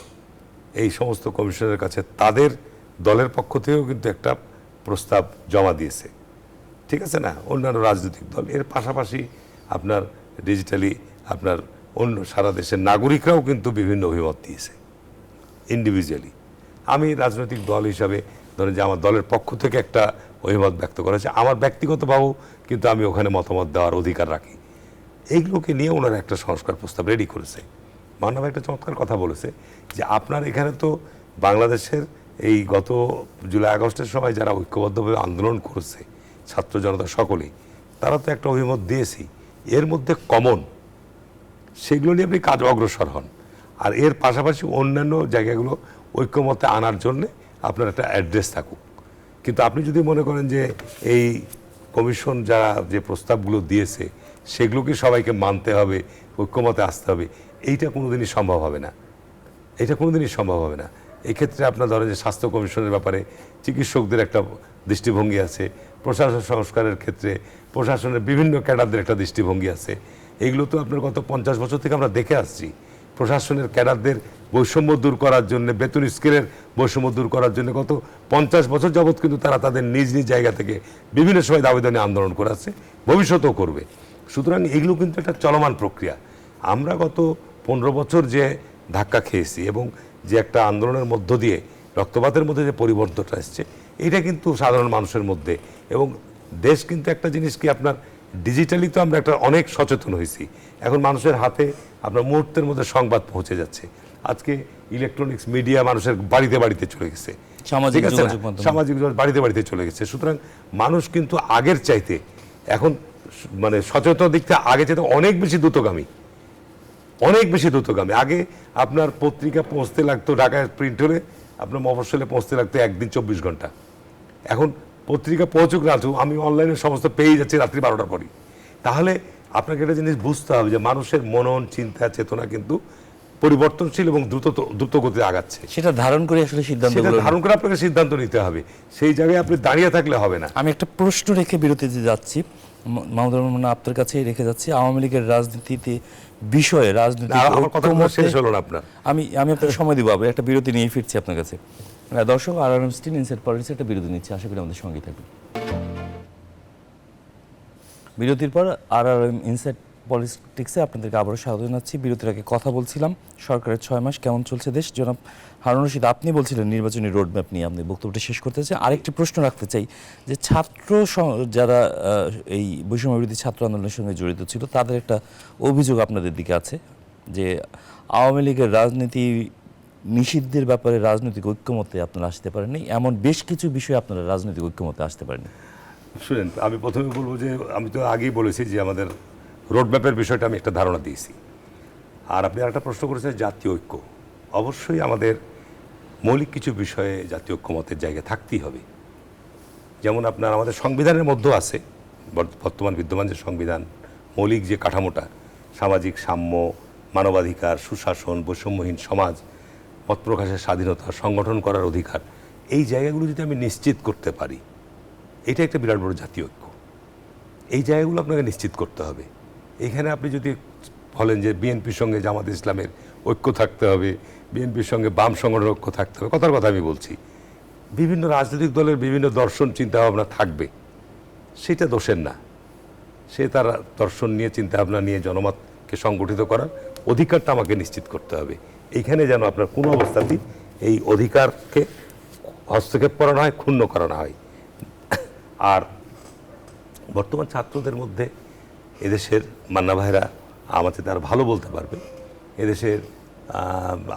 এই সমস্ত কমিশনের কাছে তাদের দলের পক্ষ থেকেও কিন্তু একটা প্রস্তাব জমা দিয়েছে, ঠিক আছে না? অন্যান্য রাজনৈতিক দল, এর পাশাপাশি আপনার ডিজিটালি আপনার অন্য সারা দেশের নাগরিকরাও কিন্তু বিভিন্ন অভিমত দিয়েছে ইন্ডিভিজুয়ালি। আমি রাজনৈতিক দল হিসাবে ধরেন যে আমার দলের পক্ষ থেকে একটা অভিমত ব্যক্ত করা হয়েছে। আমার ব্যক্তিগতভাবেও কিন্তু আমি ওখানে মতামত দেওয়ার অধিকার রাখি। এইগুলোকে নিয়ে ওনারা একটা সংস্কার প্রস্তাব রেডি করেছে। মানব একটা চমৎকার কথা বলেছে যে আপনার এখানে তো বাংলাদেশের এই গত জুলাই আগস্টের সময় যারা ঐক্যবদ্ধভাবে আন্দোলন করেছে ছাত্র জনতা সকলেই, তারা তো একটা অভিমত দিয়েছি, এর মধ্যে কমন সেগুলো নিয়ে আপনি কাজ অগ্রসর হন, আর এর পাশাপাশি অন্যান্য জায়গাগুলো ঐক্যমতে আনার জন্যে আপনার একটা অ্যাড্রেস থাকুক। কিন্তু আপনি যদি মনে করেন যে এই কমিশন যারা যে প্রস্তাবগুলো দিয়েছে সেগুলোকে সবাইকে মানতে হবে, ঐক্যমতে আসতে হবে, এইটা কোনোদিনই সম্ভব হবে না। এটা কোনোদিনই সম্ভব হবে না। এই ক্ষেত্রে আপনার ধরেন যে স্বাস্থ্য কমিশনের ব্যাপারে চিকিৎসকদের একটা দৃষ্টিভঙ্গি আছে, প্রশাসন সংস্কারের ক্ষেত্রে প্রশাসনের বিভিন্ন ক্যাডারদের একটা দৃষ্টিভঙ্গি আছে। এইগুলো তো আপনার গত 50 বছর থেকে আমরা দেখে আসছি। প্রশাসনের ক্যাডারদের বৈষম্য দূর করার জন্য, বেতন স্কেলের বৈষম্য দূর করার জন্য গত 50 বছর যাবৎ কিন্তু তারা তাদের নিজ নিজ জায়গা থেকে বিভিন্ন সময় দাবিদানি আন্দোলন করে আসছে, ভবিষ্যতেও করবে। সুতরাং এগুলো কিন্তু একটা চলমান প্রক্রিয়া। আমরা গত 15 বছর যে ধাক্কা খেয়েছি এবং যে একটা আন্দোলনের মধ্য দিয়ে রক্তপাতের মধ্যে যে পরিবর্তনটা এসছে, এটা কিন্তু সাধারণ মানুষের মধ্যে, এবং দেশ কিন্তু একটা জিনিস কি আপনার ডিজিটালি তো আমরা একটা অনেক সচেতন হয়েছি। এখন মানুষের হাতে আপনার মুহূর্তের মধ্যে সংবাদ পৌঁছে যাচ্ছে। আজকে ইলেকট্রনিক্স মিডিয়া মানুষের বাড়িতে বাড়িতে চলে গেছে, সামাজিক ঠিক আছে না? যোগাযোগ মাধ্যম। সামাজিক যোগাযোগ বাড়িতে বাড়িতে চলে গেছে। সুতরাং মানুষ কিন্তু আগের চাইতে এখন মানে সচেতন দিক থেকে আগে চাইতে অনেক বেশি দ্রুতগামী, অনেক বেশি দ্রুতগামী। আগে আপনার পত্রিকা পৌঁছতে লাগতো, ঢাকায় প্রিন্ট হলে আপনার মফস্বলে পৌঁছতে লাগতো একদিন 24 ঘন্টা। এখন পত্রিকা পৌঁছুক না, আমি অনলাইনে সমস্ত পেয়ে যাচ্ছি রাত্রি 12টার পরই। তাহলে আপনাকে একটা জিনিস বুঝতে হবে যে মানুষের মনন, চিন্তা, চেতনা কিন্তু পরিবর্তনশীল এবং দ্রুত গতিতে আগাচ্ছে। সেটা ধারণ করে আসলে সিদ্ধান্ত সেটা ধারণ করে আপনাকে সিদ্ধান্ত নিতে হবে। সেই জায়গায় আপনি দাঁড়িয়ে থাকলে হবে না। আমি একটা প্রশ্ন রেখে বিরতিতে যাচ্ছি, মাহমুদুর রহমান আপনার কাছেই রেখে যাচ্ছি। আওয়ামী লীগের রাজনীতিতে বিষয়ে রাজনীতি আমার কথা শেষ হলো না আপনার। আমি আপনাকে সময় দিব, আবার একটা বিরতি নিয়ে ফিরছি আপনার কাছে। দর্শক, RRM স্টিল ইনসাইড পলিটিক্স একটা বিরতি নিচ্ছে, আশা করি আমাদের সঙ্গেই থাকবেন। বিরতির পর RRM ইনসাইড পলিটিক্সে আপনাদেরকে আবারও স্বাগত জানাচ্ছি। বিরতির আগে কথা বলছিলাম সরকারের 6 মাস কেমন চলছে দেশ। জনাব হারুন রশিদ, আপনি বলছিলেন নির্বাচনী রোডম্যাপ নিয়ে আপনি বক্তব্যটা শেষ করতে চাই। আরেকটি প্রশ্ন রাখতে চাই যে যারা এই বৈষম্য বিরোধী ছাত্র আন্দোলনের সঙ্গে জড়িত ছিল, তাদের একটা অভিযোগ আপনাদের দিকে আছে যে আওয়ামী লীগের রাজনীতি নিষিদ্ধের ব্যাপারে রাজনৈতিক ঐক্যমতে আপনারা আসতে পারেননি, এমন বেশ কিছু বিষয়ে আপনারা রাজনৈতিক ঐক্যমতে আসতে পারেননি। শুনেন, আমি প্রথমে বলবো যে আমি তো আগেই বলেছি যে আমাদের রোডম্যাপের বিষয়টা আমি একটা ধারণা দিয়েছি। আর আপনি আরেকটা প্রশ্ন করেছেন জাতীয় ঐক্য। অবশ্যই আমাদের মৌলিক কিছু বিষয়ে জাতীয় ঐক্যমতের জায়গা থাকতেই হবে। যেমন আপনার আমাদের সংবিধানের মধ্যেও আছে, বর্তমান বিদ্যমান যে সংবিধান, মৌলিক যে কাঠামোটা, সামাজিক সাম্য, মানবাধিকার, সুশাসন, বৈষম্যহীন সমাজ, মত প্রকাশের স্বাধীনতা, সংগঠন করার অধিকার, এই জায়গাগুলো যদি আমি নিশ্চিত করতে পারি, এটা একটা বিরাট বড় জাতীয় ঐক্য। এই জায়গাগুলো আপনাকে নিশ্চিত করতে হবে। এইখানে আপনি যদি বলেন যে বিএনপির সঙ্গে জামাত ইসলামের ঐক্য থাকতে হবে, বিএনপির সঙ্গে বাম সংগঠনের ঐক্য থাকতে হবে, কথার কথা আমি বলছি, বিভিন্ন রাজনৈতিক দলের বিভিন্ন দর্শন চিন্তাভাবনা থাকবে, সেটা দোষের না। সে তার দর্শন নিয়ে চিন্তাভাবনা নিয়ে জনমতকে সংগঠিত করার অধিকারটা আমাকে নিশ্চিত করতে হবে। এইখানে যেন আপনার কোনো অবস্থাতেই এই অধিকারকে হস্তক্ষেপ করা না হয়, ক্ষুণ্ণ করা না হয়। আর বর্তমান ছাত্রদের মধ্যে এদেশের মান্না ভাইরা আমাদের তারা ভালো বলতে পারবে, এদেশের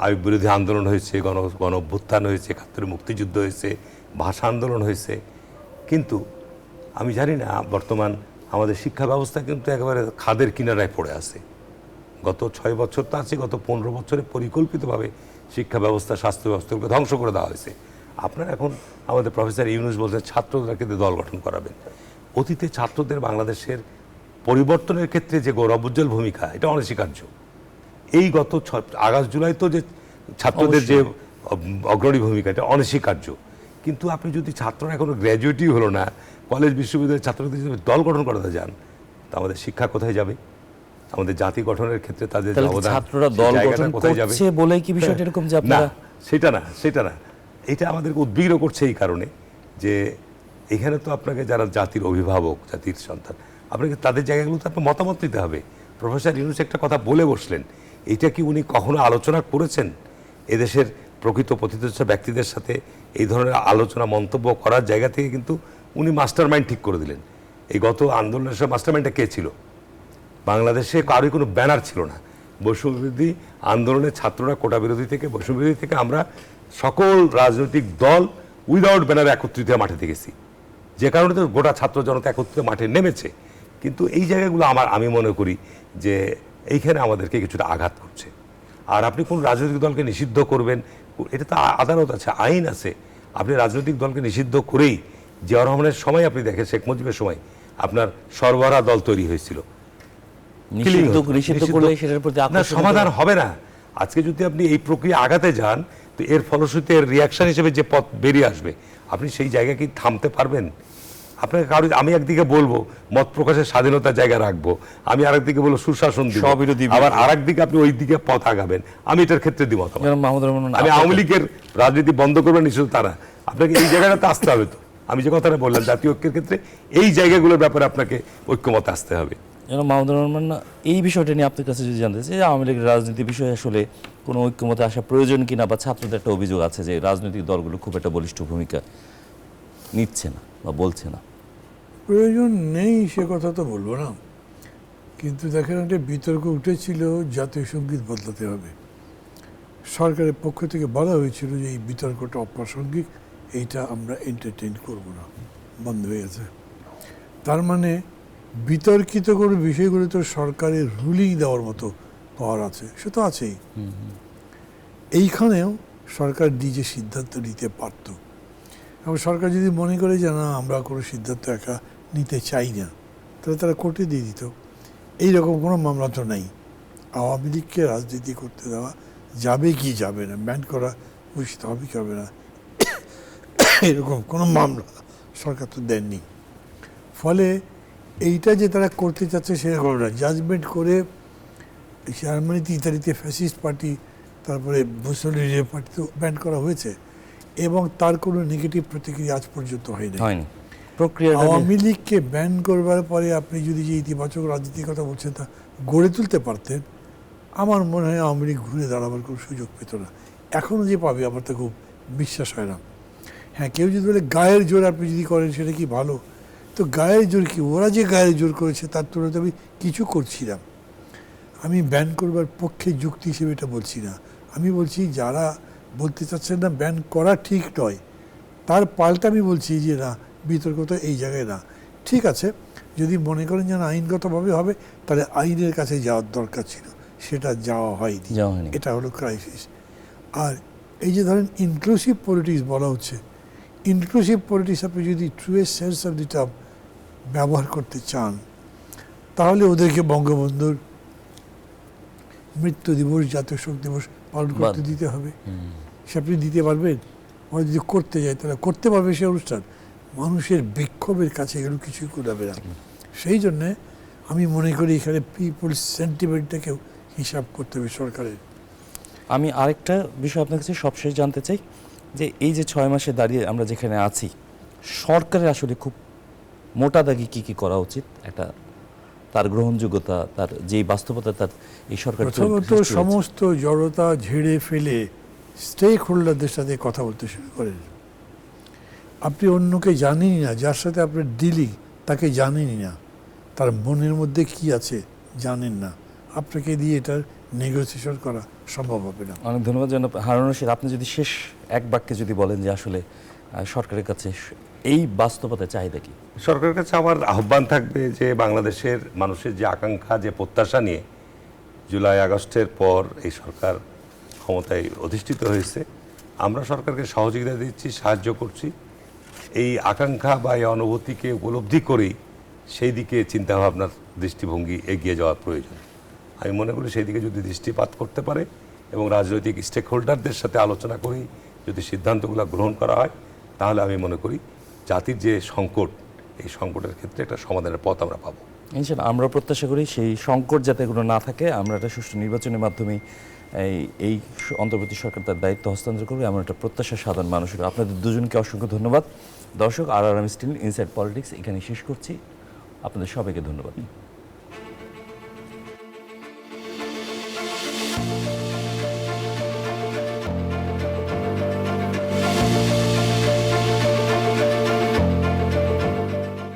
আইয়ুব বিরোধী আন্দোলন হয়েছে, গণ অভ্যুত্থান হয়েছে, ৭১ মুক্তিযুদ্ধ হয়েছে, ভাষা আন্দোলন হয়েছে, কিন্তু আমি জানি না বর্তমান আমাদের শিক্ষা ব্যবস্থা কিন্তু একেবারে খাদের কিনারায় পড়ে আছে। গত 6 বছর তো আছে, গত 15 বছরে পরিকল্পিতভাবে শিক্ষা ব্যবস্থা, স্বাস্থ্য ব্যবস্থাকে ধ্বংস করে দেওয়া হয়েছে। আপনার এখন আমাদের প্রফেসর ইউনূস বলছেন ছাত্রদেরকে দল গঠন করাবেন। অতীতে ছাত্রদের বাংলাদেশের পরিবর্তনের ক্ষেত্রে যে গৌরবোজ্জ্বল ভূমিকা, এটা অনস্বীকার্য। এই গত আগস্ট জুলাই তো যে ছাত্রদের যে অগ্রণী ভূমিকা, এটা অনস্বীকার্য। কিন্তু আপনি যদি ছাত্ররা এখনো গ্র্যাজুয়েটই হলো না, কলেজ বিশ্ববিদ্যালয়ের ছাত্রদের যদি দল গঠন করাতে যান, তা আমাদের শিক্ষা কোথায় যাবে? আমাদের জাতি গঠনের ক্ষেত্রে তাদের অবদান, ছাত্ররা দল গঠন করছে বলেই কি বিষয়টা এরকম যে আপনারা? না, সেটা না। এটা আমাদেরকে উদ্বিগ্ন করছে এই কারণে যে এখানে তো আপনাকে যারা জাতির অভিভাবক, জাতির সন্তান, আপনাকে তাদের জায়গাগুলোতে আপনার মতামত দিতে হবে। প্রফেসর ইউনূস একটা কথা বলে বসলেন, এটা কি উনি কখনো আলোচনা করেছেন? এদেশের প্রকৃত প্রতিষ্ঠিত ব্যক্তিদের সাথে এই ধরনের আলোচনা, মন্তব্য করার জায়গা থেকে কিন্তু উনি মাস্টার মাইন্ড ঠিক করে দিলেন। এই গত আন্দোলনের সময় মাস্টার মাইন্ডটা কে ছিল? বাংলাদেশে কারোই কোনো ব্যানার ছিল না। বৈষম্যবিরোধী আন্দোলনে ছাত্ররা কোটা বিরোধী থেকে বৈষম্যবিরোধী থেকে আমরা সকল রাজনৈতিক দল উইদাউট ব্যানারে একত্রিত হয়ে মাঠে গেছি, যে কারণে তো গোটা ছাত্র জনতা একত্রিত মাঠে নেমেছে। কিন্তু এই জায়গাগুলো আমি মনে করি যে এইখানে আমাদেরকে কিছুটা আঘাত করছে। আর আপনি কোন রাজনৈতিক দলকে নিষিদ্ধ করবেন, এটা তো আদালত আছে, আইন আছে। আপনি রাজনৈতিক দলকে নিষিদ্ধ করেই, জিয়াউর রহমানের সময় আপনি দেখেন, শেখ মুজিবের সময় আপনার সর্বহারা দল তৈরি হয়েছিল। নিষিদ্ধ করলে সেটার প্রতি সমাধান হবে না। আজকে যদি আপনি এই প্রক্রিয়া আগাতে যান, তো এর ফলশ্রুতিতে এর রিয়াকশন হিসেবে যে পথ বেরিয়ে আসবে, আপনি সেই জায়গায় কি থামতে পারবেন? আপনাকে কারো, আমি একদিকে বলবো মত প্রকাশের স্বাধীনতার জায়গা রাখবো, আমি আরেকদিকে বলবো সুশাসন দিব, আবার আরেকদিকে আপনি ওই দিকে পথ আগাবেন। আমি এটার ক্ষেত্রে দিব। আমি আওয়ামী লীগের রাজনীতি বন্ধ করবেন নিশ্চিত তারা, আপনাকে এই জায়গাটাতে আসতে হবে। তো আমি যে কথাটা বললাম জাতীয় ঐক্যের ক্ষেত্রে এই জায়গাগুলোর ব্যাপারে আপনাকে ঐক্যমত আসতে হবে। মাহমুদুর রহমান, এই বিষয়টা নিয়ে আপনার কাছে যদি জানতে চাই যে আওয়ামী লীগের রাজনীতি বিষয়ে আসলে কোনো ঐক্যমতে আসা প্রয়োজন কিনা, বা ছাত্রদের একটা অভিযোগ আছে যে রাজনৈতিক দলগুলো খুব একটা বলিষ্ঠ ভূমিকা নিচ্ছে না বা বলছে না। প্রয়োজন নেই সে কথা তো বলবো না, কিন্তু দেখেন একটা বিতর্ক উঠেছিল জাতীয় সঙ্গীত বদলাতে হবে। সরকারের পক্ষ থেকে বলা হয়েছিল যে এই বিতর্কটা অপ্রাসঙ্গিক, এইটা আমরা এন্টারটেইন করব না, বন্ধ হয়ে গেছে। তার মানে বিতর্কিত কোনো বিষয়গুলো তো সরকারের রুলিং দেওয়ার মতো পাওয়ার আছে, সে তো আছেই। এইখানেও সরকার নিজে সিদ্ধান্ত নিতে পারত। এবং সরকার যদি মনে করে যে না আমরা কোনো সিদ্ধান্ত একা নিতে চাই না, তাহলে তারা কোর্টে দিয়ে দিত। এইরকম কোনো মামলা তো নেই। আওয়ামী লীগকে রাজনীতি করতে দেওয়া যাবে কি যাবে না, ব্যান করা উচিত হবে কি হবে না, এরকম কোনো মামলা সরকার তো দেননি। ফলে এইটা যে তারা করতে চাচ্ছে সেরকম না, জাজমেন্ট করে জার্মানিতে, ইতালিতে ফ্যাসিস্ট পার্টি, তারপরে মুসলিনের পার্টি তো ব্যান করা হয়েছে এবং তার কোনো নেগেটিভ প্রতিক্রিয়া আজ পর্যন্ত হয়নি। আওয়ামী লীগকে ব্যান করবার পরে আপনি যদি যে ইতিবাচক রাজনীতির কথা বলছেন তা গড়ে তুলতে পারতেন, আমার মনে হয় আওয়ামী লীগ ঘুরে দাঁড়াবার কোনো সুযোগ পেত না। এখনও যে পাবে আমার তো খুব বিশ্বাস হয় না। হ্যাঁ, কেউ যদি বলে গায়ের জোর আপনি যদি করেন সেটা কি ভালো, তো গায়ের জোর কি, ওরা যে গায়ের জোর করেছে তার তুলনায় আমি কিছু করছি না। আমি ব্যান করবার পক্ষে যুক্তি হিসেবে এটা বলছি না। আমি বলছি যারা বলতে চাচ্ছেন না ব্যান করা ঠিক নয়, তার পাল্টা আমি বলছি যে না, বিতর্ক তো এই জায়গায় না। ঠিক আছে, যদি মনে করেন যেন আইনগতভাবে হবে, তাহলে আইনের কাছে যাওয়ার দরকার ছিল, সেটা যাওয়া হয়নি। এটা হলো ক্রাইসিস। আর এই যে ধরেন ইনক্লুসিভ পলিটিক্স বলা হচ্ছে, ইনক্লুসিভ পলিটিক্স আপনি যদি ট্রুয়েস্ট সেন্স অফ দি টার্ম ব্যবহার করতে চান, তাহলে ওদেরকে বঙ্গবন্ধুর মৃত্যু দিবস, জাতীয় শোক দিবস পালন করতে দিতে হবে। সে আপনি দিতে পারবেন? ওরা যদি করতে যায় তাহলে করতে পারবে সে অনুষ্ঠান। মানুষের বিক্ষোভের কাছে এগুলো কিছুই করাবে না। সেই জন্যে আমি মনে করি এখানে পিপলস সেন্টিমেন্টটাকেও হিসাব করতে হবে সরকারের। আমি আরেকটা বিষয় আপনার কাছে সবশেষ জানতে চাই যে এই যে 6 মাসে দাঁড়িয়ে আমরা যেখানে আছি, সরকারের আসলে খুব মোটা দাগি কী কী করা উচিত, একটা তার গ্রহণযোগ্যতা, তার যেই বাস্তবতা, তার এই সরকার প্রথমত সমস্ত জড়তা ঝেড়ে ফেলে স্টেক হোল্ডারদের সাথে কথা বলতে শুরু করেন। আপনি অন্যকে জানেনই না, যার সাথে আপনার ডিলিং তাকে জানেনই না, তার মনের মধ্যে কি আছে জানেন না, আপনাকে দিয়ে এটার নেগোসিয়েশন করা সম্ভব হবে না। অনেক ধন্যবাদ জনাব হারুন রশিদ। আপনি যদি শেষ এক বাক্যে যদি বলেন যে আসলে সরকারের কাছে এই বাস্তবতার চাহিদা কি? সরকারের কাছে আমার আহ্বান থাকবে যে বাংলাদেশের মানুষের যে আকাঙ্ক্ষা, যে প্রত্যাশা নিয়ে জুলাই আগস্টের পর এই সরকার ক্ষমতায় অধিষ্ঠিত হয়েছে, আমরা সরকারকে সহযোগিতা দিচ্ছি, সাহায্য করছি। এই আকাঙ্ক্ষা বা এই অনুভূতিকে উপলব্ধি করেই সেই দিকে চিন্তাভাবনার দৃষ্টিভঙ্গি এগিয়ে যাওয়া প্রয়োজন। আমি মনে করি সেই দিকে যদি দৃষ্টিপাত করতে পারে এবং রাজনৈতিক স্টেক হোল্ডারদের সাথে আলোচনা করেই যদি সিদ্ধান্তগুলো গ্রহণ করা হয়, তাহলে আমি মনে করি জাতির যে সংকট, এই সংকটের ক্ষেত্রে একটা সমাধানের পথ আমরা পাবো। ইনশাআল্লাহ আমরা প্রত্যাশা করি সেই সংকট যাতে এগুলো না থাকে, আমরা একটা সুষ্ঠু নির্বাচনের মাধ্যমে এই অন্তর্বর্তী সরকার তার দায়িত্ব হস্তান্তর করবে, এমন একটা প্রত্যাশা সাধারণ মানুষের। আপনাদের দুজনকে অসংখ্য ধন্যবাদ। দর্শক, আর আমি স্টিল ইনসাইড পলিটিক্স এখানে শেষ করছি। আপনাদের সবাইকে ধন্যবাদ।